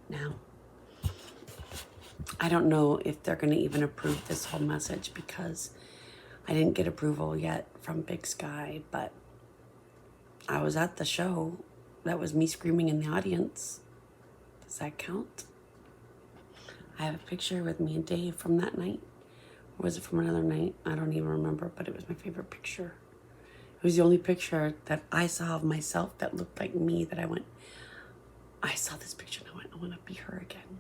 Now, I don't know if they're going to even approve this whole message because I didn't get approval yet from Big Sky, but I was at the show. That was me screaming in the audience. Does that count? I have a picture with me and Dave from that night. Or was it from another night? I don't even remember, but it was my favorite picture. It was the only picture that I saw of myself that looked like me that I went, I saw this picture and I went, I want to be her again.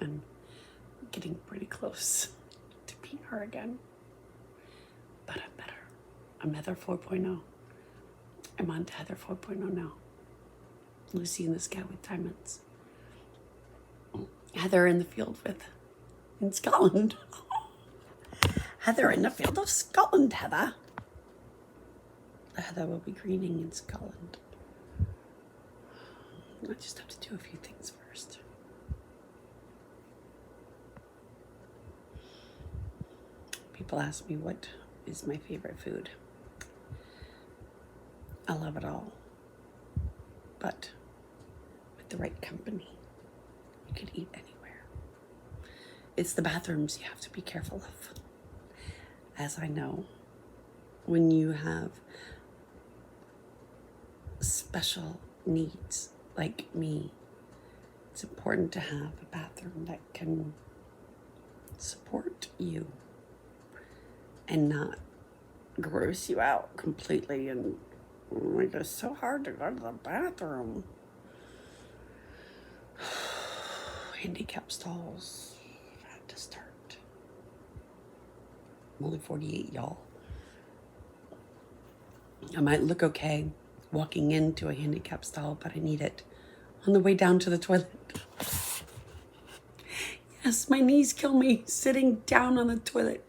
And I'm getting pretty close to being her again. But I'm better. I'm Heather 4.0. I'm on to Heather 4.0 now. Lucy in the Sky with Diamonds. Heather in the field in Scotland. Heather in the field of Scotland, Heather. The heather will be greening in Scotland. I just have to do a few things first. People ask me what is my favorite food. I love it all. But with the right company, you could eat anywhere. It's the bathrooms you have to be careful of. As I know, when you have special needs like me, it's important to have a bathroom that can support you and not gross you out completely and make it so hard to go to the bathroom. Handicap stalls had to start. I'm only 48, y'all. I might look okay walking into a handicap stall, but I need it on the way down to the toilet. Yes, my knees kill me sitting down on the toilet.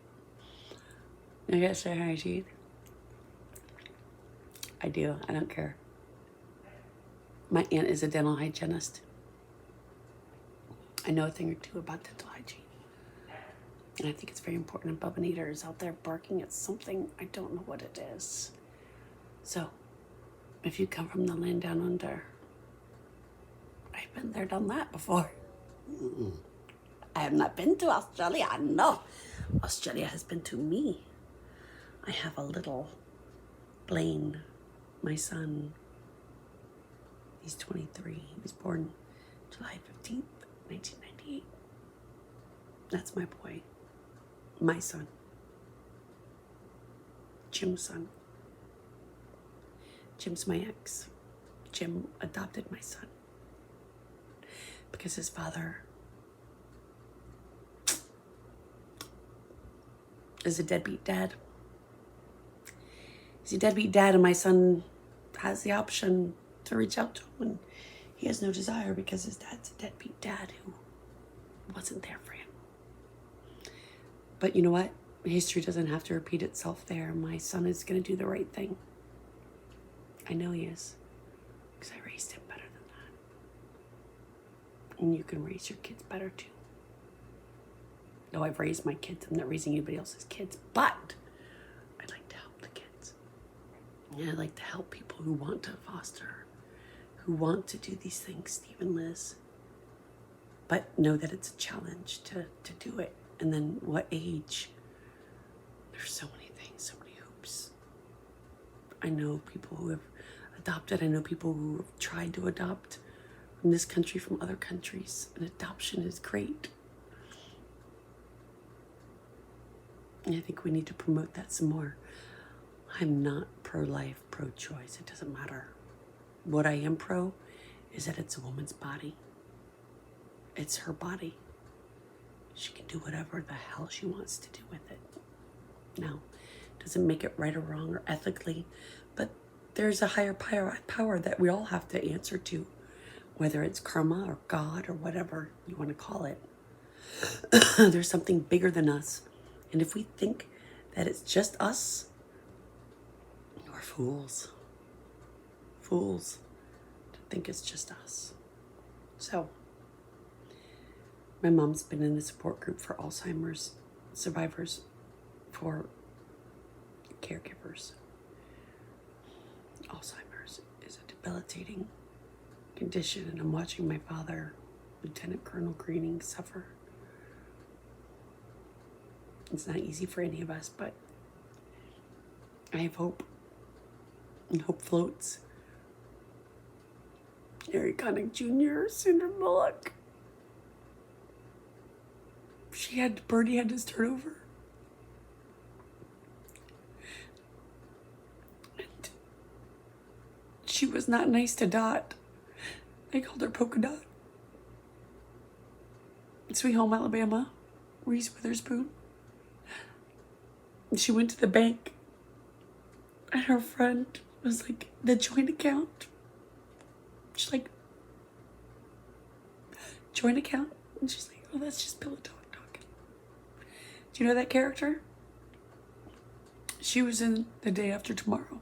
I gotta say hi, teeth. I do. I don't care. My aunt is a dental hygienist. I know a thing or two about dental hygiene. And I think it's very important. And Bubba Eater is out there barking at something. I don't know what it is. So, if you come from the land down under, I've been there, done that before. I have not been to Australia. No. Australia has been to me. I have a little Blaine, my son. He's 23. He was born July 15th, 1998. That's my boy. My son. Jim's son. Jim's my ex. Jim adopted my son because his father is a deadbeat dad. He's a deadbeat dad, and my son has the option to reach out to him, and he has no desire because his dad's a deadbeat dad who wasn't there for him. But you know what? History doesn't have to repeat itself there. My son is going to do the right thing. I know he is, because I raised him better than that. And you can raise your kids better too. No, I've raised my kids. I'm not raising anybody else's kids, but I like to help the kids. And I like to help people who want to foster, who want to do these things, Steve and Liz. But know that it's a challenge to do it. And then what age? There's so many things, so many hoops. I know people who have adopted. I know people who have tried to adopt from this country, from other countries. And adoption is great. And I think we need to promote that some more. I'm not pro-life, pro-choice. It doesn't matter. What I am pro is that it's a woman's body. It's her body. She can do whatever the hell she wants to do with it. Now, doesn't make it right or wrong or ethically, but there's a higher power that we all have to answer to, whether it's karma or God or whatever you want to call it. There's something bigger than us. And if we think that it's just us, we're fools. Fools to think it's just us. So, my mom's been in the support group for Alzheimer's survivors, for caregivers. Alzheimer's is a debilitating condition, and I'm watching my father, Lieutenant Colonel Greening, suffer. It's not easy for any of us, but I have hope. And hope floats. Eric Connick Jr., Sandra Bullock. Birdie had to start over. And she was not nice to Dot. I called her Polka Dot. Sweet Home Alabama, Reese Witherspoon. And she went to the bank, and her friend was like, the joint account. She's like, joint account? And she's like, oh, that's just Bill and Dog talking. Do you know that character? She was in The Day After Tomorrow.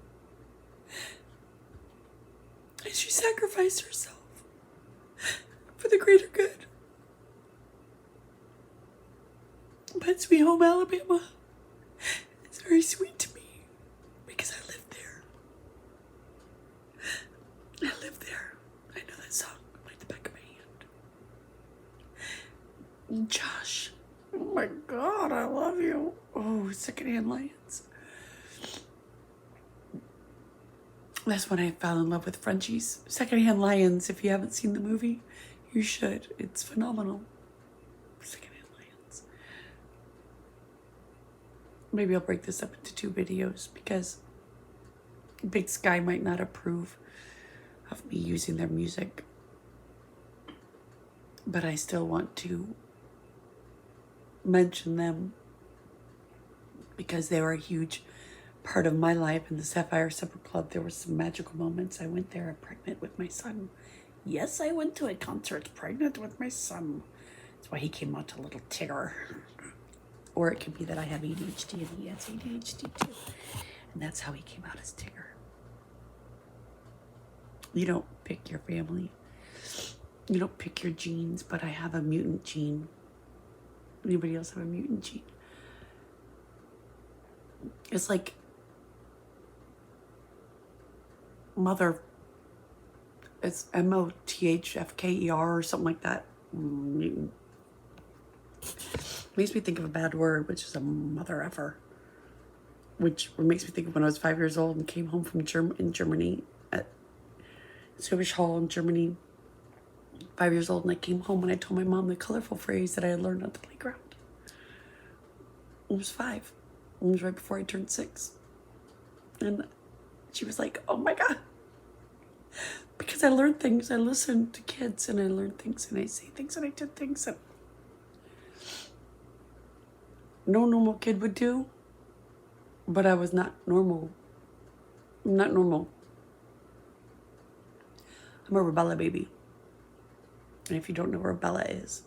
And she sacrificed herself for the greater good. But Sweet Home Alabama is very sweet to me because I lived there. I lived there. I know that song like the back of my hand. Josh, oh my God, I love you. Oh, Secondhand Lions. That's when I fell in love with Frenchies. Secondhand Lions, if you haven't seen the movie, you should. It's phenomenal. Secondhand Lions. Maybe I'll break this up into 2 videos because Big Sky might not approve of me using their music. But I still want to mention them because they were a huge part of my life. In the Sapphire Supper Club, there were some magical moments. I went there pregnant with my son. Yes, I went to a concert pregnant with my son. That's why he came out a little Tigger. Or it could be that I have ADHD and he has ADHD too. And that's how he came out as Tigger. You don't pick your family. You don't pick your genes, but I have a mutant gene. Anybody else have a mutant gene? It's like mother. It's MOTHFKER or something like that. Mutant. Makes me think of a bad word, which is a mother effer. Which makes me think of when I was 5 years old and came home from Germany at Swedish Hall in Germany. 5 years old, and I came home and I told my mom the colorful phrase that I had learned on the playground. I was 5. It was right before I turned 6. And she was like, oh my God. Because I learned things. I listened to kids and I learned things and I say things and I did things that no normal kid would do. But I was not normal. I'm not normal. I'm a rubella baby. And if you don't know what rubella is,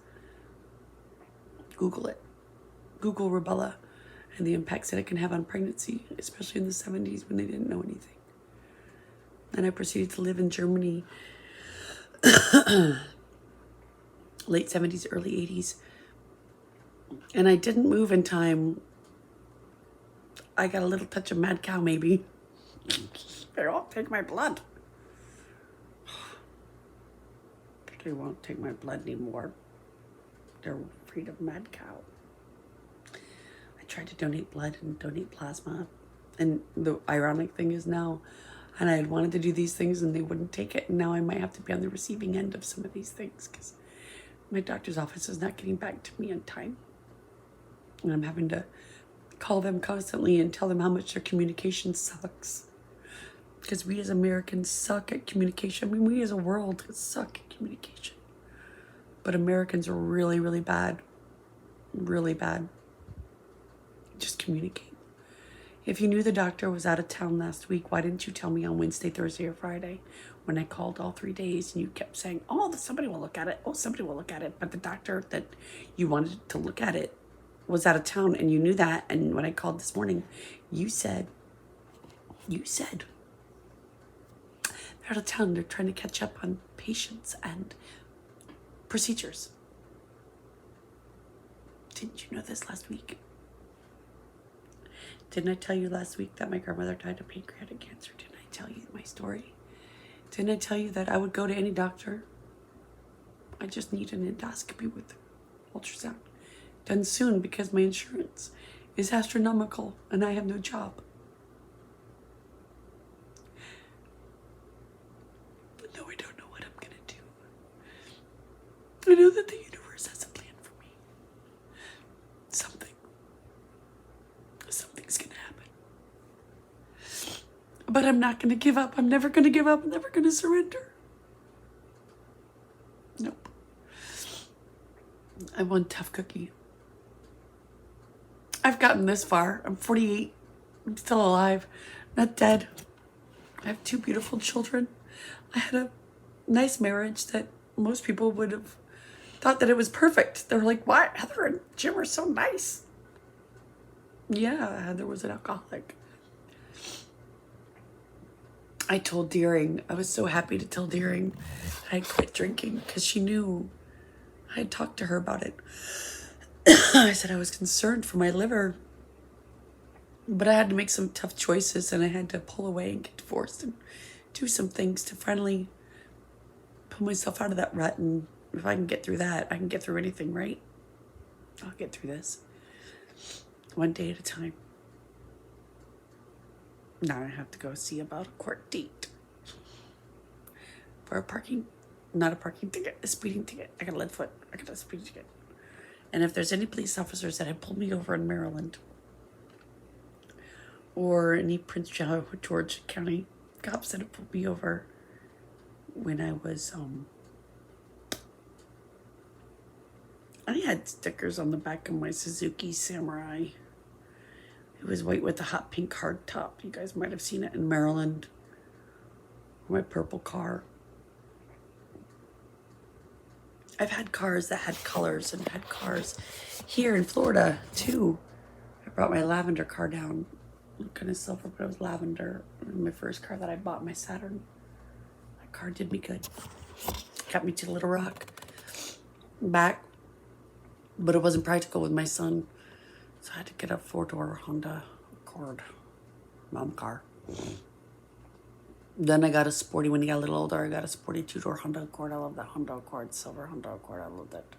Google it. Google rubella and the impacts that it can have on pregnancy, especially in the 70s when they didn't know anything. And I proceeded to live in Germany, late 70s, early 80s. And I didn't move in time. I got a little touch of mad cow, maybe. They won't take my blood. They won't take my blood anymore. They're afraid of mad cow. I tried to donate blood and donate plasma. And the ironic thing is now, and I had wanted to do these things and they wouldn't take it. And now I might have to be on the receiving end of some of these things because my doctor's office is not getting back to me in time. And I'm having to call them constantly and tell them how much their communication sucks. Because we as Americans suck at communication. I mean, we as a world suck at communication. But Americans are really, really bad. Really bad. Just communicate. If you knew the doctor was out of town last week, why didn't you tell me on Wednesday, Thursday, or Friday when I called all 3 days and you kept saying, oh, somebody will look at it. Oh, somebody will look at it. But the doctor that you wanted to look at it was out of town and you knew that. And when I called this morning, you said, they're out of town. They're trying to catch up on patients and procedures. Didn't you know this last week? Didn't I tell you last week that my grandmother died of pancreatic cancer? Didn't I tell you my story? Didn't I tell you that I would go to any doctor? I just need an endoscopy with ultrasound done soon because my insurance is astronomical and I have no job. But no, I don't know what I'm gonna do. I know that the universe has a plan for me. Something's gonna happen. But I'm not gonna give up. I'm never gonna give up. I'm never gonna surrender. Nope. I'm one tough cookie. I've gotten this far. I'm 48. I'm still alive, not dead. I have 2 beautiful children. I had a nice marriage that most people would have thought that it was perfect. They were like, "What? Heather and Jim are so nice." Yeah, Heather was an alcoholic. I told Deering, I was so happy to tell Deering I had quit drinking because she knew. I had talked to her about it. I said I was concerned for my liver, but I had to make some tough choices and I had to pull away and get divorced and do some things to finally pull myself out of that rut. And if I can get through that, I can get through anything, right? I'll get through this one day at a time. Now I have to go see about a court date for a not a parking ticket, a speeding ticket. I got a lead foot. I got a speeding ticket. And if there's any police officers that have pulled me over in Maryland or any Prince George County cops that have pulled me over when I was, I had stickers on the back of my Suzuki Samurai. It was white with a hot pink hard top. You guys might have seen it in Maryland. My purple car. I've had cars that had colors and had cars here in Florida too. I brought my lavender car down. Kind of silver, but it was lavender. My first car that I bought, my Saturn. That car did me good. Got me to Little Rock. Back. But it wasn't practical with my son. So I had to get a 4-door Honda Accord. Mom car. Then I got a sporty, when he got a little older, I got a sporty 2-door Honda Accord. I love that Honda Accord, silver Honda Accord. I loved it.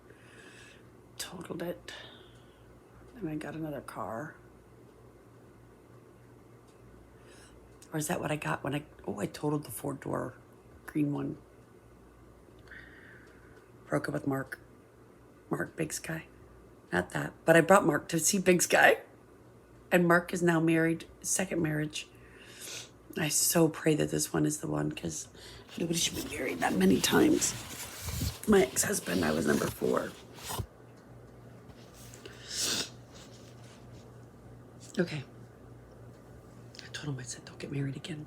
Totaled it. Then I got another car. Or is that what I got when I totaled the 4-door green one. Broke up with Mark. Mark, Big Sky. Not that, but I brought Mark to see Big Sky. And Mark is now married, second marriage. I so pray that this one is the one because nobody should be married that many times. My ex-husband, I was number 4. Okay. I told him, I said, don't get married again.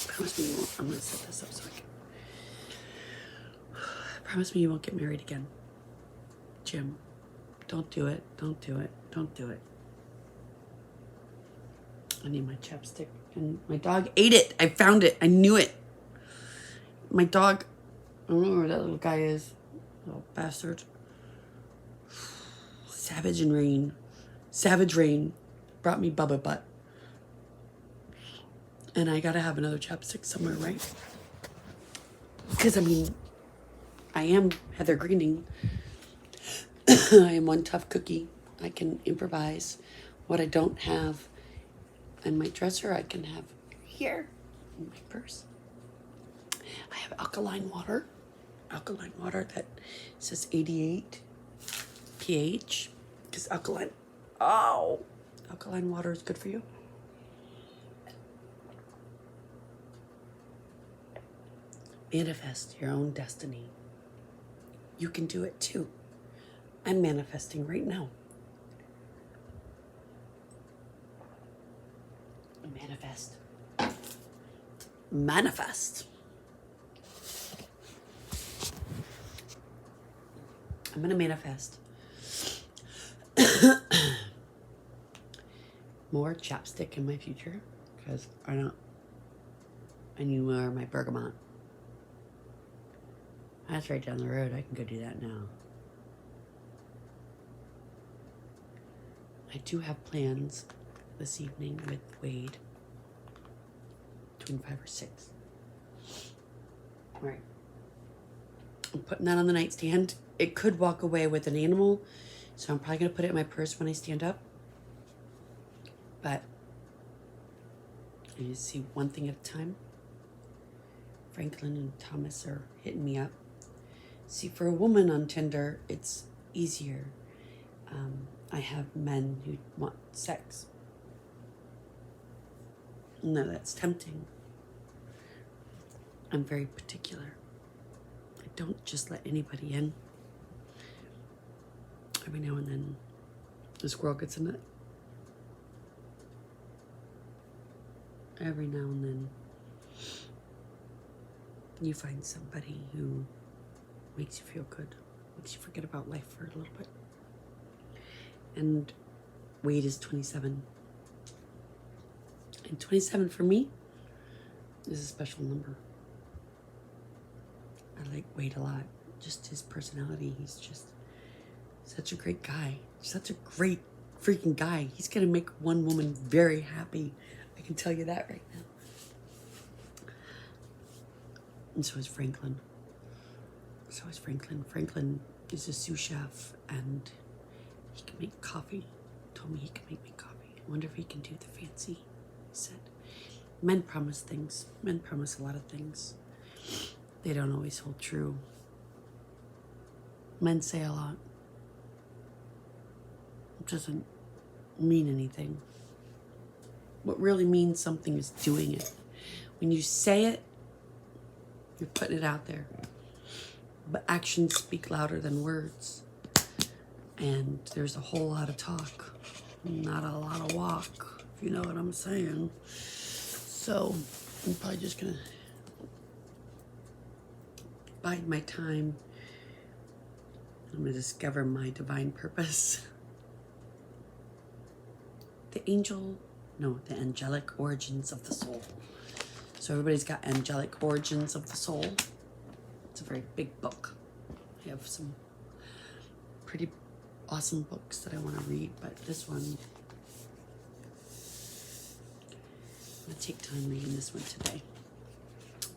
Promise me you won't. I'm going to set this up so I can. Promise me you won't get married again. Jim, don't do it. Don't do it. Don't do it. I need my chapstick. And my dog ate it. I found it. I knew it. My dog, I don't know where that little guy is. Little bastard. Savage Rain brought me Bubba Butt. And I gotta have another chapstick somewhere, right? Because, I mean, I am Heather Greening. I am one tough cookie. I can improvise. What I don't have in my dresser, I can have here in my purse. I have alkaline water that says 88 pH, because alkaline water is good for you. Manifest your own destiny. You can do it too. I'm manifesting right now. Manifest. I'm gonna manifest more chapstick in my future because I need more of my bergamot. That's right down the road. I can go do that now. I do have plans this evening with Wade between 5 or 6. All right. I'm putting that on the nightstand. It could walk away with an animal, so I'm probably going to put it in my purse when I stand up. But you see one thing at a time. Franklin and Thomas are hitting me up. See, for a woman on Tinder, it's easier. I have men who want sex. No, that's tempting. I'm very particular. I don't just let anybody in. Every now and then, a squirrel gets in it. Every now and then, you find somebody who makes you feel good, makes you forget about life for a little bit. And Wade is 27. And 27 for me is a special number. I like Wade a lot. Just his personality. He's just such a great guy. Such a great freaking guy. He's going to make one woman very happy. I can tell you that right now. And so is Franklin. Franklin is a sous chef and he can make coffee. Told me he can make me coffee. I wonder if he can do the fancy. He said, men promise things. Men promise a lot of things. They don't always hold true. Men say a lot. It doesn't mean anything. What really means something is doing it. When you say it, you're putting it out there. But actions speak louder than words. And there's a whole lot of talk, not a lot of walk, if you know what I'm saying. So I'm probably just gonna bide my time. I'm gonna discover my divine purpose. The angelic origins of the soul. So everybody's got angelic origins of the soul. It's a very big book. I have some pretty awesome books that I want to read, but this one, I'm going to take time reading this one today.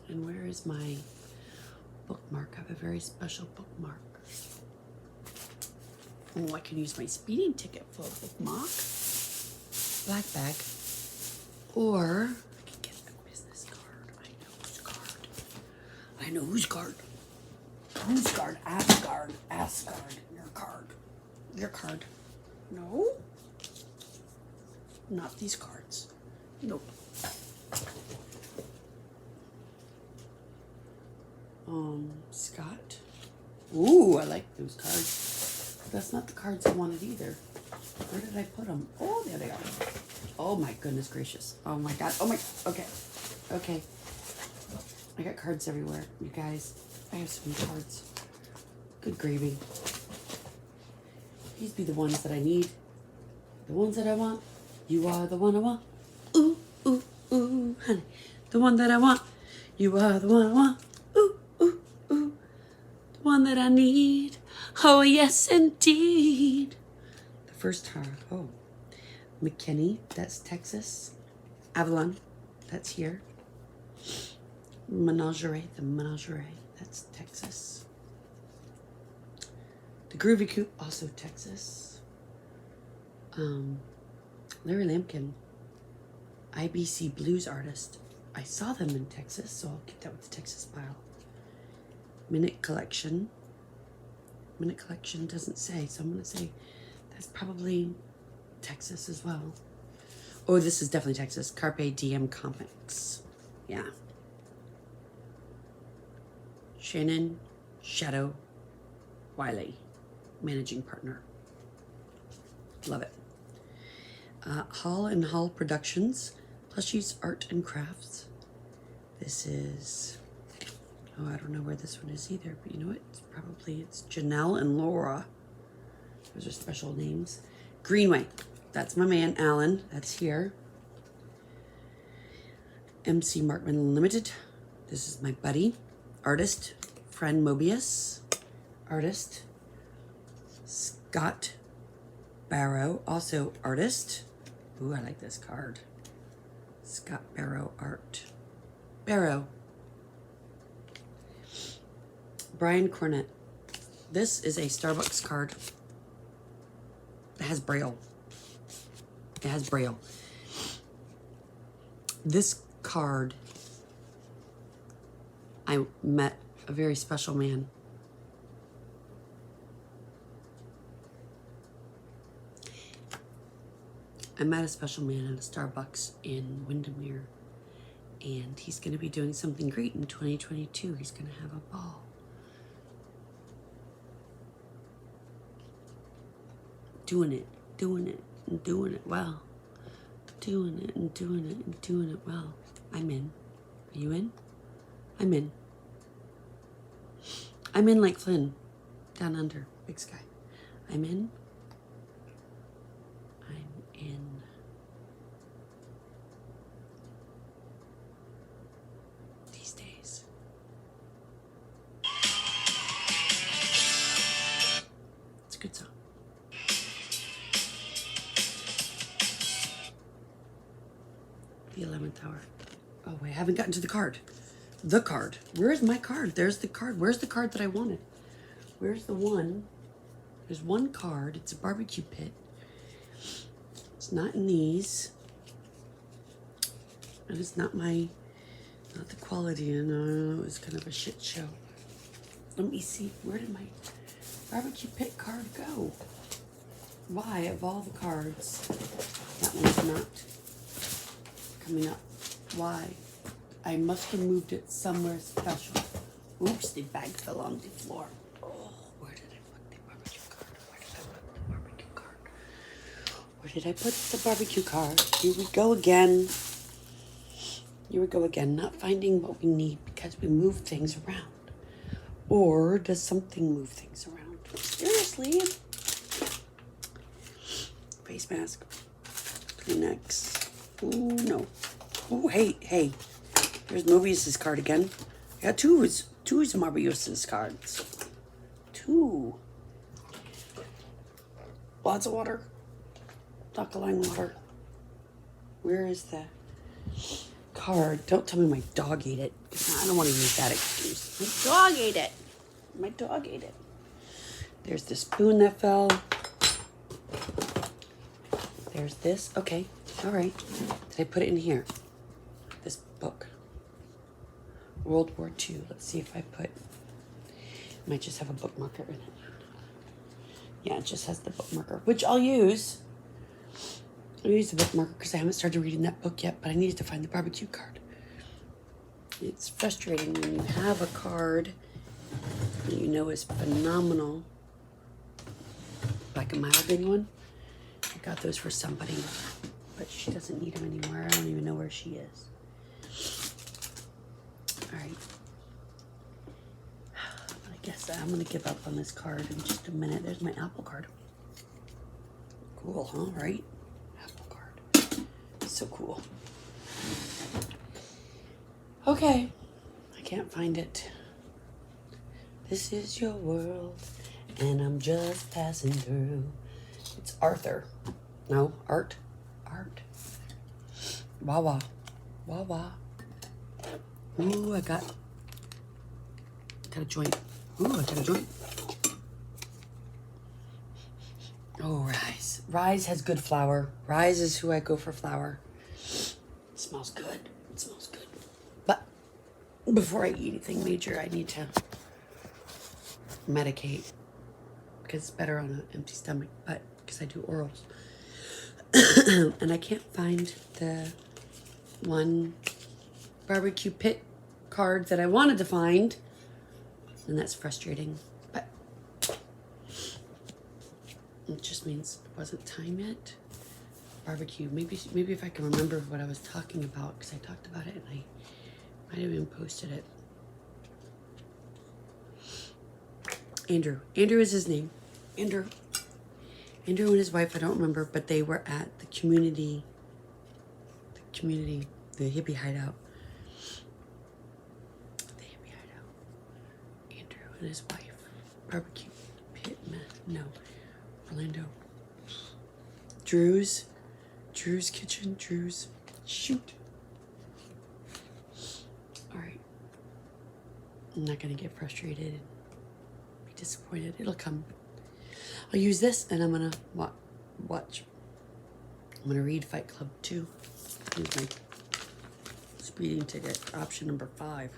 And where is my bookmark? I have a very special bookmark. Oh, I can use my speeding ticket for a bookmark. Black bag. Or I can get a business card. I know whose card. I know whose card. Whose card? Asgard. Your card. Your card. No. Not these cards. Nope. Scott. Ooh, I like those cards. That's not the cards I wanted either. Where did I put them? Oh, there they are. Oh my goodness gracious. Oh my God. Oh my, okay. Okay. I got cards everywhere, you guys. I have so many cards. Good gravy. These be the ones that I need. The ones that I want. You are the one I want. Ooh, ooh, ooh, honey. The one that I want. You are the one I want. Ooh, ooh, ooh. The one that I need. Oh, yes, indeed. The first car. Oh. McKinney. That's Texas. Avalon. That's here. Menagerie. The Menagerie. That's Texas. The Groovy Coop. Also Texas. Larry Lampkin. IBC blues artist. I saw them in Texas, so I'll get that with the Texas pile. Minute Collection. Minute Collection doesn't say, so I'm going to say that's probably Texas as well. Oh, this is definitely Texas. Carpe Diem Comics. Yeah. Shannon Shadow Wiley, managing partner. Love it. Hall and Hall Productions, Plushies Art and Crafts. This is, oh, I don't know where this one is either, but you know what? It's Janelle and Laura. Those are special names. Greenway, that's my man, Alan. That's here. MC Markman Limited. This is my buddy, artist, friend Mobius. Artist. Scott Barrow, also artist. Ooh, I like this card. Scott Barrow Art. Barrow. Brian Cornett. This is a Starbucks card. It has Braille. It has Braille. This card, I met a very special man. I met a special man at a Starbucks in Windermere, and he's going to be doing something great in 2022. He's going to have a ball. Doing it and doing it well. Doing it and doing it and doing it well. I'm in. Are you in? I'm in. I'm in like Flynn. Down under. Big sky. I'm in. I'm in. These days. It's a good song. The 11th hour. Oh wait, I haven't gotten to the card. The card. Where is my card? There's the card. Where's the card that I wanted? Where's the one? There's one card. It's a barbecue pit. It's not in these. And it's not the quality. And it was kind of a shit show. Let me see. Where did my barbecue pit card go? Why, of all the cards, that one's not coming up? Why? I must have moved it somewhere special. Oops, the bag fell on the floor. Oh, where did I put the barbecue card? Where did I put the barbecue card? Here we go again. Here we go again. Not finding what we need because we move things around. Or does something move things around? Seriously? Face mask. Kleenex. Ooh, no. Ooh, hey. There's Mobius's card again. I got two Mobius's cards. Two. Lots of water. Alkaline water. Where is the card? Don't tell me my dog ate it. I don't want to use that excuse. My dog ate it. My dog ate it. There's the spoon that fell. There's this. Okay. All right. Did I put it in here? This book. World War II. Let's see if I put... Might just have a bookmarker in it. Yeah, it just has the bookmarker, which I'll use. I'll use the bookmarker because I haven't started reading that book yet, but I needed to find the barbecue card. It's frustrating when you have a card that you know is phenomenal, like a Mahogany one. I got those for somebody, but she doesn't need them anymore. I don't even know where she is. All right. I guess I'm going to give up on this card in just a minute. There's my Apple card. Cool, huh? Right? Apple card. So cool. Okay. I can't find it. This is your world, and I'm just passing through. It's Arthur. No, Art. Wawa. Ooh, I got a joint. Ooh, I got a joint. Oh, Rise. Rise has good flour. Rise is who I go for flour. It smells good. But before I eat anything major, I need to medicate because it's better on an empty stomach, but because I do orals. And I can't find the one barbecue pit card that I wanted to find, and that's frustrating, but it just means it wasn't time yet. Barbecue, maybe if I can remember what I was talking about, because I talked about it and I might have even posted it. Andrew is his name. Andrew and his wife, I don't remember, but they were at the community, the hippie hideout. Andrew and his wife. Barbecue pit, no. Orlando. Drew's kitchen, shoot. All right. I'm not gonna get frustrated disappointed. It'll come. I'll use this, and I'm gonna watch. I'm gonna read Fight Club 2. Here's my speeding ticket, option number 5.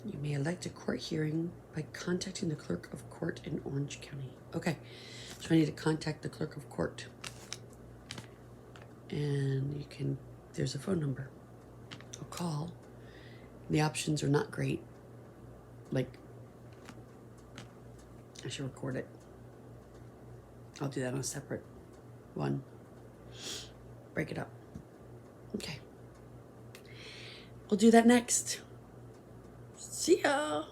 You may elect a court hearing by contacting the clerk of court in Orange County. Okay, so I need to contact the clerk of court. And you can, there's a phone number. I'll call. The options are not great. Like, I should record it. I'll do that on a separate one. Break it up. Okay. We'll do that next. See ya.